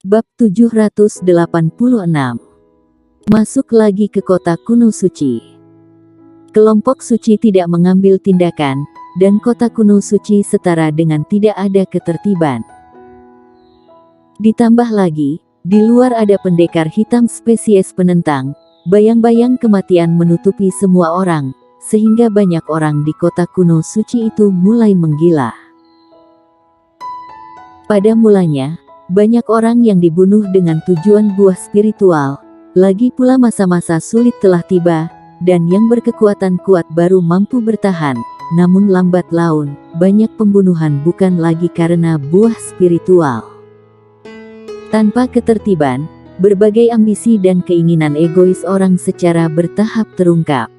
Bab 786. Masuk lagi ke kota kuno suci. Kelompok suci tidak mengambil tindakan, dan kota kuno suci setara dengan tidak ada ketertiban. Ditambah lagi, di luar ada pendekar hitam spesies penentang, bayang-bayang kematian menutupi semua orang, sehingga banyak orang di kota kuno suci itu mulai menggila. Pada mulanya, banyak orang yang dibunuh dengan tujuan buah spiritual, lagi pula masa-masa sulit telah tiba, dan yang berkekuatan kuat baru mampu bertahan, namun lambat laun, banyak pembunuhan bukan lagi karena buah spiritual. Tanpa ketertiban, berbagai ambisi dan keinginan egois orang secara bertahap terungkap.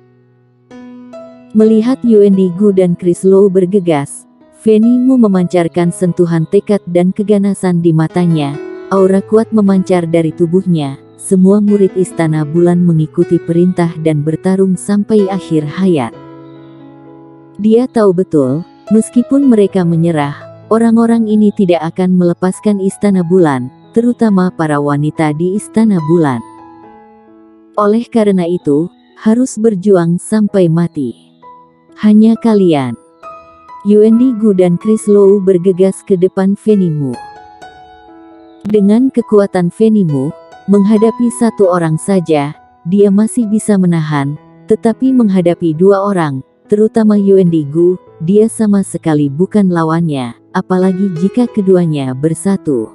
Melihat Yuendi Gu dan Chris Low bergegas, Fanny Mu memancarkan sentuhan tekad dan keganasan di matanya, aura kuat memancar dari tubuhnya, semua murid Istana Bulan mengikuti perintah dan bertarung sampai akhir hayat. Dia tahu betul, meskipun mereka menyerah, orang-orang ini tidak akan melepaskan Istana Bulan, terutama para wanita di Istana Bulan. Oleh karena itu, harus berjuang sampai mati. Hanya kalian. Yuendi Gu dan Chris Low bergegas ke depan Fanny Mu. Dengan kekuatan Fanny Mu, menghadapi satu orang saja, dia masih bisa menahan, tetapi menghadapi dua orang, terutama Yuendi Gu, dia sama sekali bukan lawannya, apalagi jika keduanya bersatu.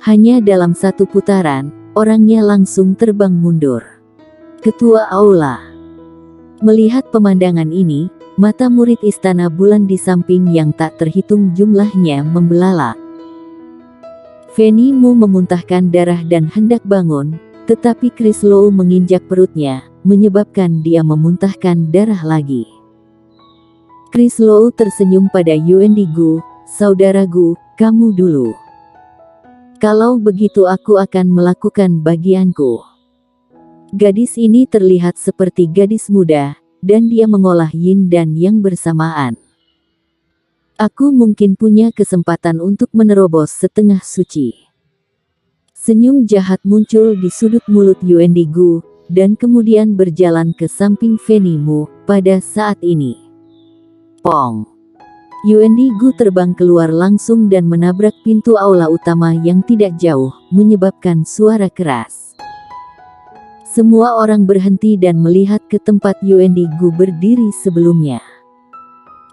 Hanya dalam satu putaran, orangnya langsung terbang mundur. Ketua Aula. Melihat pemandangan ini, mata murid Istana Bulan di samping yang tak terhitung jumlahnya membelalak. Fanny Mu memuntahkan darah dan hendak bangun, tetapi Chris Low menginjak perutnya, menyebabkan dia memuntahkan darah lagi. Chris Low tersenyum pada Yuendi Gu, "Saudara Gu, kamu dulu. Kalau begitu aku akan melakukan bagianku." Gadis ini terlihat seperti gadis muda, dan dia mengolah yin dan yang bersamaan. Aku mungkin punya kesempatan untuk menerobos setengah suci. Senyum jahat muncul di sudut mulut Yuendi Gu, dan kemudian berjalan ke samping Fanny Mu. Pada saat ini, Pong! Yuendi Gu terbang keluar langsung dan menabrak pintu aula utama yang tidak jauh, menyebabkan suara keras. Semua orang berhenti dan melihat ke tempat Yuendi Gu berdiri sebelumnya.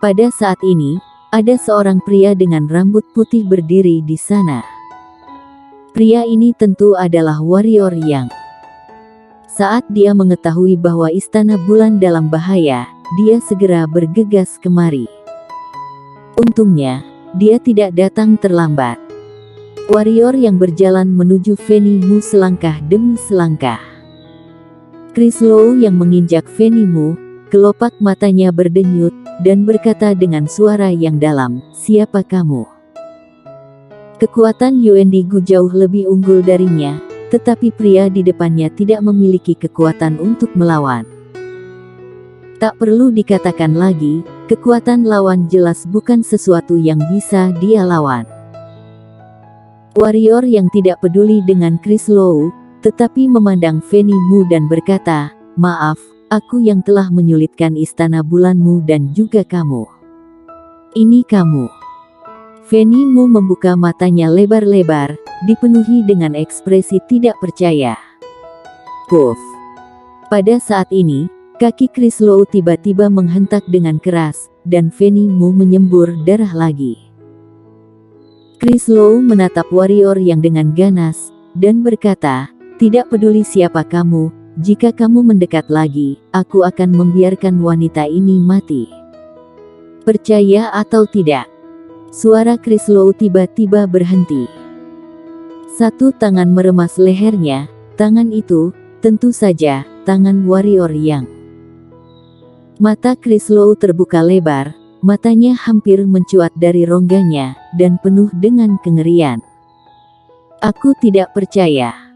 Pada saat ini, ada seorang pria dengan rambut putih berdiri di sana. Pria ini tentu adalah warrior Yang. Saat dia mengetahui bahwa Istana Bulan dalam bahaya, dia segera bergegas kemari. Untungnya, dia tidak datang terlambat. Warrior yang berjalan menuju Fanny Mu selangkah demi selangkah. Chris Low yang menginjak Fanny Mu, kelopak matanya berdenyut, dan berkata dengan suara yang dalam, "Siapa kamu?" Kekuatan Yuendi Gu jauh lebih unggul darinya, tetapi pria di depannya tidak memiliki kekuatan untuk melawan. Tak perlu dikatakan lagi, kekuatan lawan jelas bukan sesuatu yang bisa dia lawan. Warrior yang tidak peduli dengan Chris Low, tetapi memandang Fanny Mu dan berkata, "Maaf, aku yang telah menyulitkan Istana Bulanmu dan juga kamu. Ini kamu." Fanny Mu membuka matanya lebar-lebar, dipenuhi dengan ekspresi tidak percaya. Puff! Pada saat ini, kaki Chris Low tiba-tiba menghentak dengan keras, dan Fanny Mu menyembur darah lagi. Chris Low menatap warrior yang dengan ganas, dan berkata, "Tidak peduli siapa kamu, jika kamu mendekat lagi, aku akan membiarkan wanita ini mati." Percaya atau tidak? Suara Chris Low tiba-tiba berhenti. Satu tangan meremas lehernya, tangan itu, tentu saja, tangan warrior Yang. Mata Chris Low terbuka lebar, matanya hampir mencuat dari rongganya, dan penuh dengan kengerian. "Aku tidak percaya."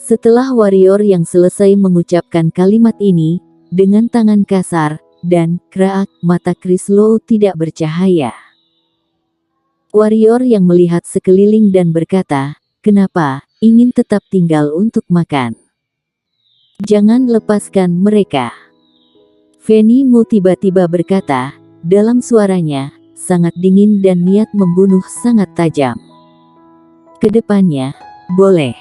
Setelah warrior yang selesai mengucapkan kalimat ini, dengan tangan kasar, dan, kerak, mata Chris Low tidak bercahaya. Warrior yang melihat sekeliling dan berkata, "Kenapa? Ingin tetap tinggal untuk makan. Jangan lepaskan mereka." Fanny Mu tiba-tiba berkata, dalam suaranya, sangat dingin dan niat membunuh sangat tajam. "Kedepannya, boleh."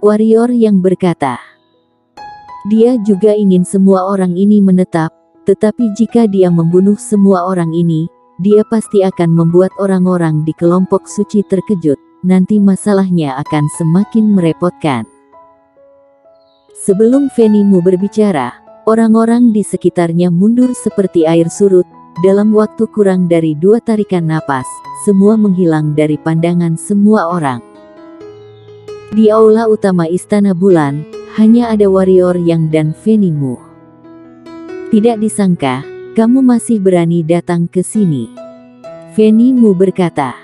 Warrior yang berkata. Dia juga ingin semua orang ini menetap, tetapi jika dia membunuh semua orang ini, dia pasti akan membuat orang-orang di kelompok suci terkejut. Nanti masalahnya akan semakin merepotkan. Sebelum Fanny Mu berbicara, orang-orang di sekitarnya mundur seperti air surut. Dalam waktu kurang dari 2 tarikan napas, semua menghilang dari pandangan semua orang. Di aula utama Istana Bulan, hanya ada Warrior Yang dan Fanny Mu. "Tidak disangka, kamu masih berani datang ke sini," Fanny Mu berkata.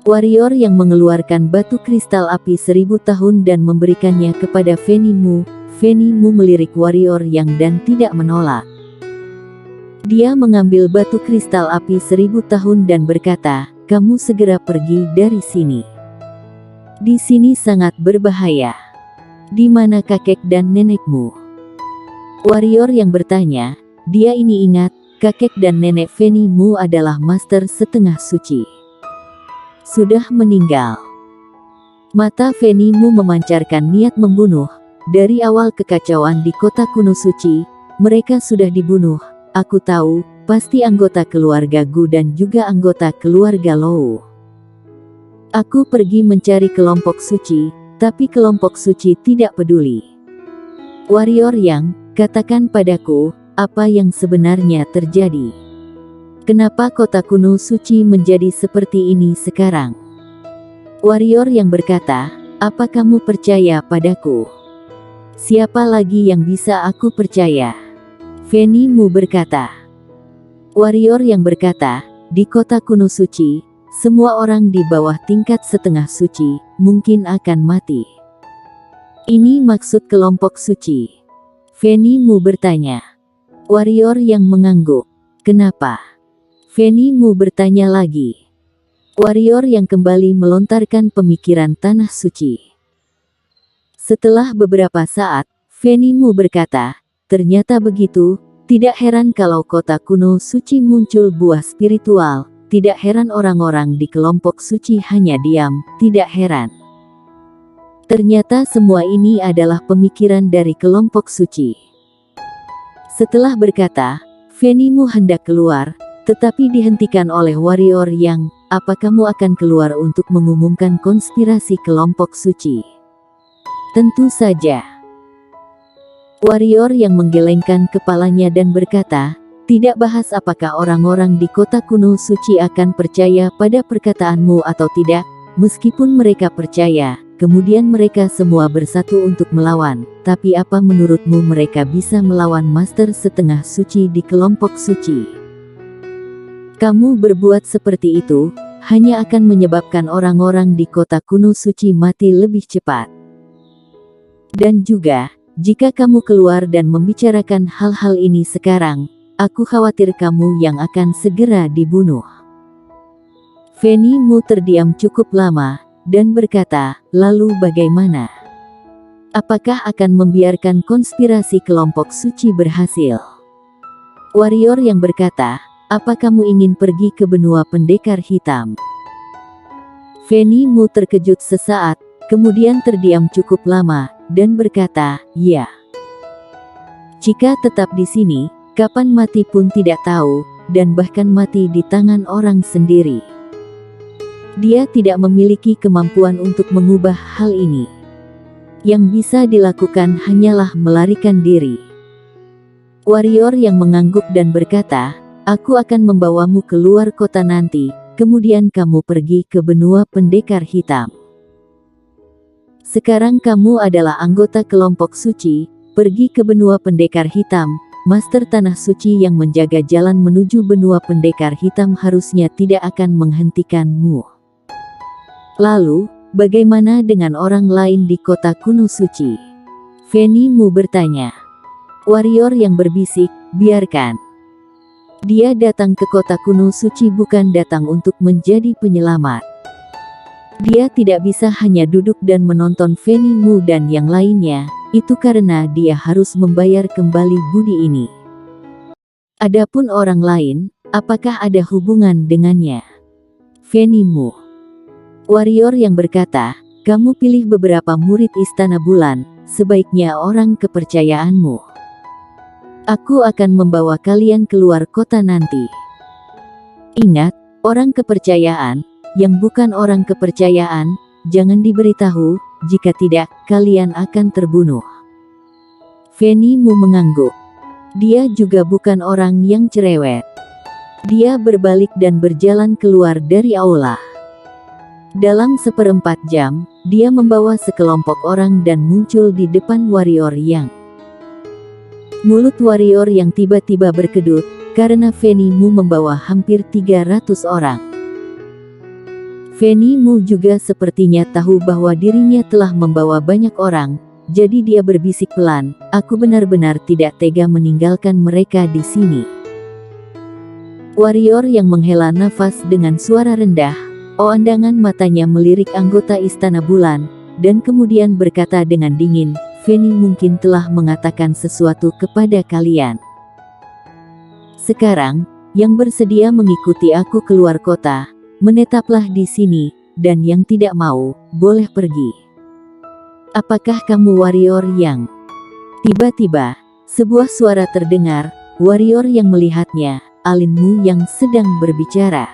Warrior yang mengeluarkan batu kristal api 1000 tahun dan memberikannya kepada Fanny Mu. Fanny Mu melirik Warrior Yang dan tidak menolak. Dia mengambil batu kristal api 1000 tahun dan berkata, "Kamu segera pergi dari sini. Di sini sangat berbahaya." "Di mana kakek dan nenekmu?" Warrior yang bertanya. Dia ini ingat, kakek dan nenek Fanny Mu adalah master setengah suci. Sudah meninggal. Mata Fanny Mu memancarkan niat membunuh. Dari awal kekacauan di kota kuno suci, mereka sudah dibunuh. Aku tahu, pasti anggota keluarga Gu dan juga anggota keluarga Lou. Aku pergi mencari kelompok suci, tapi kelompok suci tidak peduli. Warrior Yang, katakan padaku, apa yang sebenarnya terjadi? Kenapa kota kuno suci menjadi seperti ini sekarang? Warrior yang berkata, "Apa kamu percaya padaku? Siapa lagi yang bisa aku percaya?" Fanny Mu berkata. Warrior yang berkata, "Di kota kuno suci, semua orang di bawah tingkat setengah suci, mungkin akan mati. Ini maksud kelompok suci?" Fanny Mu bertanya. Warrior yang mengangguk. "Kenapa?" Fanny Mu bertanya lagi. Warrior yang kembali melontarkan pemikiran tanah suci. Setelah beberapa saat, Fanny Mu berkata, "Ternyata begitu, tidak heran kalau kota kuno suci muncul buah spiritual, tidak heran orang-orang di kelompok suci hanya diam, tidak heran. Ternyata semua ini adalah pemikiran dari kelompok suci." Setelah berkata, Fanny Mu hendak keluar, tetapi dihentikan oleh Warrior Yang. "Apa kamu akan keluar untuk mengumumkan konspirasi kelompok suci?" "Tentu saja." Warrior yang menggelengkan kepalanya dan berkata, "Tidak bahas apakah orang-orang di kota kuno suci akan percaya pada perkataanmu atau tidak, meskipun mereka percaya, kemudian mereka semua bersatu untuk melawan, tapi apa menurutmu mereka bisa melawan master setengah suci di kelompok suci? Kamu berbuat seperti itu, hanya akan menyebabkan orang-orang di kota kuno suci mati lebih cepat. Dan juga, jika kamu keluar dan membicarakan hal-hal ini sekarang, aku khawatir kamu yang akan segera dibunuh." Fanny Mu terdiam cukup lama, dan berkata, "Lalu bagaimana? Apakah akan membiarkan konspirasi kelompok suci berhasil?" Warrior yang berkata, "Apa kamu ingin pergi ke benua pendekar hitam?" Fanny Mu terkejut sesaat, kemudian terdiam cukup lama, dan berkata, "Ya. Jika tetap di sini, kapan mati pun tidak tahu, dan bahkan mati di tangan orang sendiri. Dia tidak memiliki kemampuan untuk mengubah hal ini. Yang bisa dilakukan hanyalah melarikan diri." Warrior yang mengangguk dan berkata, "Aku akan membawamu keluar kota nanti, kemudian kamu pergi ke benua pendekar hitam. Sekarang kamu adalah anggota kelompok suci, pergi ke benua pendekar hitam. Master tanah suci yang menjaga jalan menuju benua pendekar hitam harusnya tidak akan menghentikanmu. Lalu, bagaimana dengan orang lain di kota kuno suci?" Fanny Mu bertanya. Warrior yang berbisik, "Biarkan Dia datang ke kota kuno suci bukan datang untuk menjadi penyelamat. Dia tidak bisa hanya duduk dan menonton Fanny Mu dan yang lainnya, itu karena dia harus membayar kembali budi ini. Adapun orang lain, apakah ada hubungan dengannya? Fanny Mu, warrior yang berkata, kamu pilih beberapa murid Istana Bulan, sebaiknya orang kepercayaanmu. Aku akan membawa kalian keluar kota nanti. Ingat, orang kepercayaan, yang bukan orang kepercayaan, jangan diberitahu, jika tidak, kalian akan terbunuh. Fanny Mu mengangguk. Dia juga bukan orang yang cerewet. Dia berbalik dan berjalan keluar dari aula. Dalam 1/4 jam, dia membawa sekelompok orang dan muncul di depan warrior yang. Mulut warrior yang tiba-tiba berkedut, karena Fanny Mu membawa hampir 300 orang. Fanny Mu juga sepertinya tahu bahwa dirinya telah membawa banyak orang, jadi dia berbisik pelan, aku benar-benar tidak tega meninggalkan mereka di sini. Warrior yang menghela nafas dengan suara rendah, andangan matanya melirik anggota Istana Bulan, dan kemudian berkata dengan dingin, Fanny mungkin telah mengatakan sesuatu kepada kalian. Sekarang, yang bersedia mengikuti aku keluar kota, menetaplah di sini, dan yang tidak mau, boleh pergi. Apakah kamu warrior yang? Tiba-tiba, sebuah suara terdengar, warrior yang melihatnya, Alin Mu yang sedang berbicara.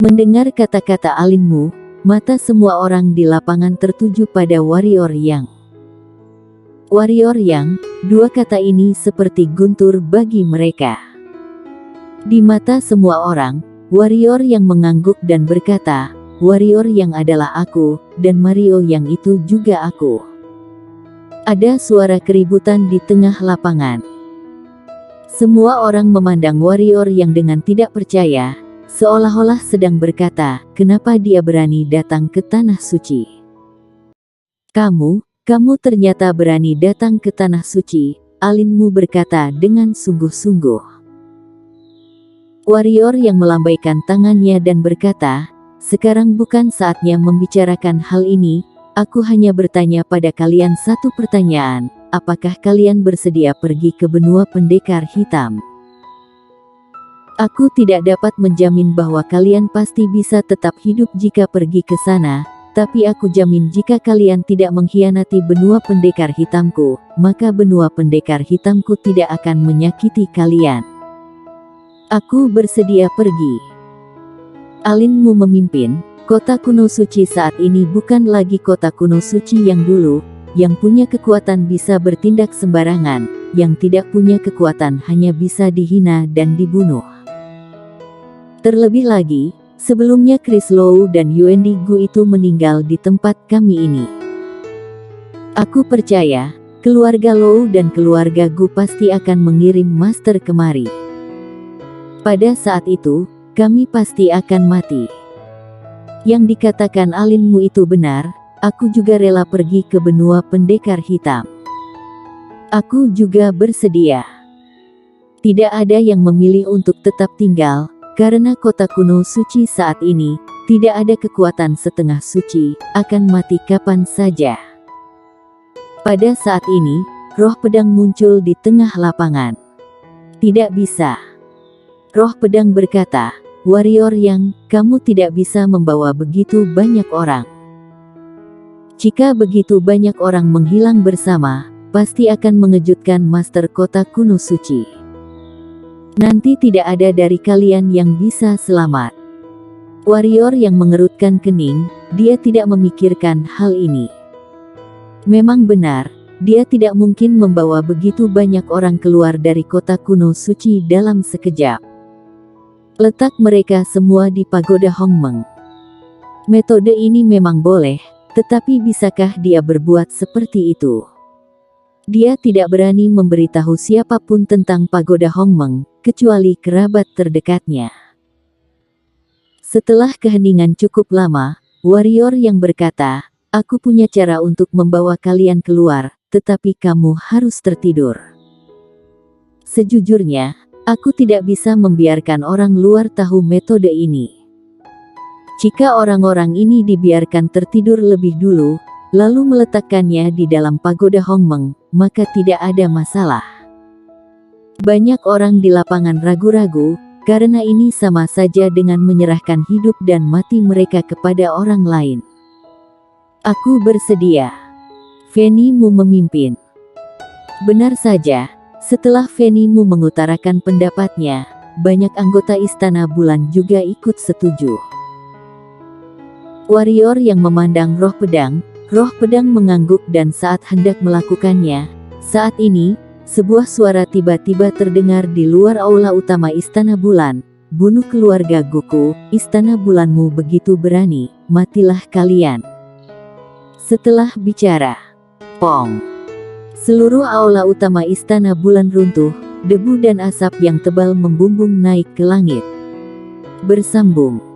Mendengar kata-kata Alin Mu, mata semua orang di lapangan tertuju pada warrior yang. Warrior yang, dua kata ini seperti guntur bagi mereka. Di mata semua orang, warrior yang mengangguk dan berkata, warrior yang adalah aku, dan Mario yang itu juga aku. Ada suara keributan di tengah lapangan. Semua orang memandang warrior yang dengan tidak percaya, seolah-olah sedang berkata, kenapa dia berani datang ke tanah suci? Kamu ternyata berani datang ke tanah suci, Alin Mu berkata dengan sungguh-sungguh. Warrior yang melambaikan tangannya dan berkata, sekarang bukan saatnya membicarakan hal ini, aku hanya bertanya pada kalian satu pertanyaan, apakah kalian bersedia pergi ke benua pendekar hitam? Aku tidak dapat menjamin bahwa kalian pasti bisa tetap hidup jika pergi ke sana, tapi aku jamin jika kalian tidak mengkhianati benua pendekar hitamku, maka benua pendekar hitamku tidak akan menyakiti kalian. Aku bersedia pergi. Alin Mu memimpin, kota kuno suci saat ini bukan lagi kota kuno suci yang dulu, yang punya kekuatan bisa bertindak sembarangan, yang tidak punya kekuatan hanya bisa dihina dan dibunuh. Terlebih lagi, sebelumnya Chris Low dan Yuendi Gu itu meninggal di tempat kami ini. Aku percaya, keluarga Low dan keluarga Gu pasti akan mengirim master kemari. Pada saat itu, kami pasti akan mati. Yang dikatakan Alin Mu itu benar, aku juga rela pergi ke benua pendekar hitam. Aku juga bersedia. Tidak ada yang memilih untuk tetap tinggal, karena kota kuno suci saat ini, tidak ada kekuatan setengah suci, akan mati kapan saja. Pada saat ini, roh pedang muncul di tengah lapangan. Tidak bisa. Roh pedang berkata, warrior yang, kamu tidak bisa membawa begitu banyak orang. Jika begitu banyak orang menghilang bersama, pasti akan mengejutkan master kota kuno suci. Nanti tidak ada dari kalian yang bisa selamat. Warrior yang mengerutkan kening, dia tidak memikirkan hal ini. Memang benar, dia tidak mungkin membawa begitu banyak orang keluar dari kota kuno suci dalam sekejap. Letak mereka semua di pagoda Hongmeng. Metode ini memang boleh, tetapi bisakah dia berbuat seperti itu? Dia tidak berani memberitahu siapapun tentang pagoda Hongmeng, kecuali kerabat terdekatnya. Setelah keheningan cukup lama, warrior yang berkata, aku punya cara untuk membawa kalian keluar, tetapi kamu harus tertidur. Sejujurnya, Aku tidak bisa membiarkan orang luar tahu metode ini. Jika orang-orang ini dibiarkan tertidur lebih dulu, lalu meletakkannya di dalam pagoda Hongmeng, maka tidak ada masalah. Banyak orang di lapangan ragu-ragu, karena ini sama saja dengan menyerahkan hidup dan mati mereka kepada orang lain. Aku bersedia. Fanny Mu memimpin. Benar saja, setelah Fanny Mu mengutarakan pendapatnya, banyak anggota Istana Bulan juga ikut setuju. Warrior yang memandang roh pedang mengangguk dan saat hendak melakukannya. Saat ini, sebuah suara tiba-tiba terdengar di luar aula utama Istana Bulan. Bunuh keluarga Goku, Istana Bulanmu begitu berani, matilah kalian. Setelah bicara, pong. Seluruh aula utama Istana Bulan runtuh, debu dan asap yang tebal membumbung naik ke langit. Bersambung.